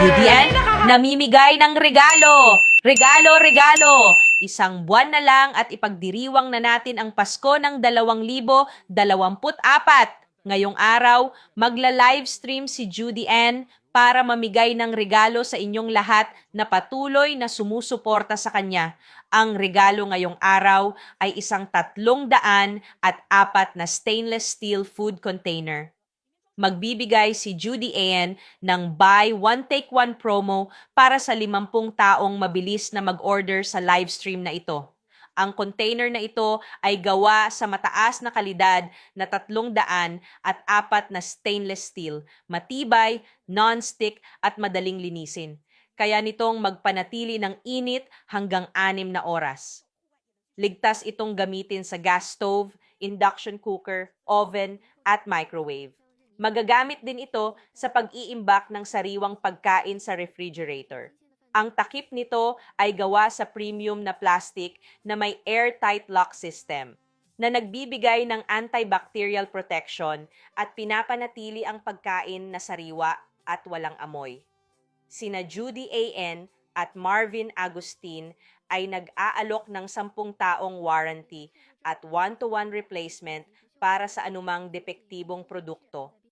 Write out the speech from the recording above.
UDN, namimigay ng regalo! Regalo, regalo! Isang buwan na lang at ipagdiriwang na natin ang Pasko ng 2024. Ngayong araw, magla-livestream si Judy Ann para mamigay ng regalo sa inyong lahat na patuloy na sumusuporta sa kanya. Ang regalo ngayong araw ay isang 304 na stainless steel food container. Magbibigay si Judy Ann ng buy one take one promo para sa 50 taong mabilis na mag-order sa livestream na ito. Ang container na ito ay gawa sa mataas na kalidad na 304 na stainless steel, matibay, non-stick at madaling linisin. Kaya nitong magpanatili ng init hanggang 6 na oras. Ligtas itong gamitin sa gas stove, induction cooker, oven at microwave. Magagamit din ito sa pag-iimbak ng sariwang pagkain sa refrigerator. Ang takip nito ay gawa sa premium na plastic na may airtight lock system na nagbibigay ng antibacterial protection at pinapanatili ang pagkain na sariwa at walang amoy. Sina Judy A.N. at Marvin Agustin ay nag-aalok ng 10 taong warranty at 1-to-1 replacement para sa anumang depektibong produkto.